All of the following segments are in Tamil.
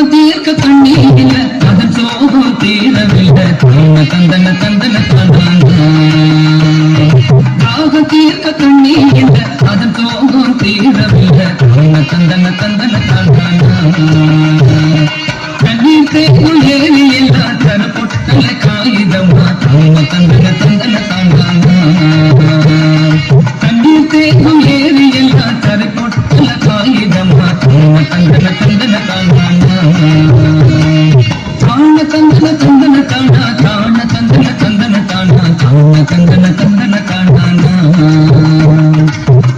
தீர்க்க தண்ணீரில அதன் சோகம் தீரவில்லை தந்தன தந்தன தாக தீர்க்க தண்ணீரில அதன் சோகம் தீரவில்லை தந்தன தந்தன கண்ணீர் தேக்கும் ஏறி எல்லாம் தர பொட்டல காகிதமா தந்தன தந்தன கண்ணீர் தேக்கும் ஏறி எல்லாம் தர பொட்டல காகிதமா தந்தன தந்தன தந்தன தந்தன தானா தான தந்தன தந்தன தானா தான தந்தன தந்தன தானா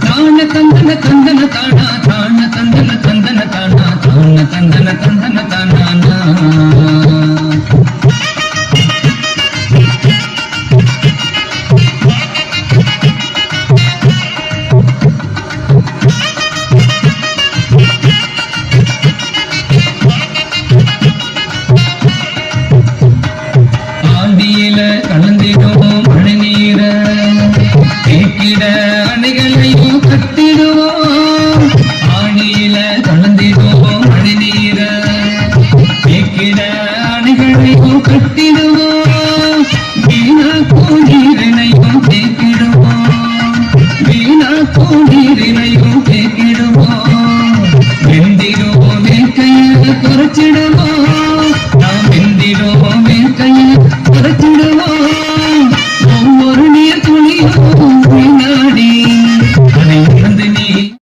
தான தந்தன தந்தன தானா தான தந்தன தந்தன தானா தான தந்தன தந்தன தானா கலந்திடுவோம் மழை நீர தேக்கிட அணைகளையும் கட்டிடுவோம் ஆணியில கலந்திடுவோம் மழை நீர தேக்கிட அணைகளையும் கட்டிடுவோம் வீணாக்கும் நீரினையும் தேக்கிடுவோம் வீணாக்கும் நீரினையும் தேக்கிடுவோம் வெந்திடுவோம் வேட்கையை குறைச்சிடுவோம்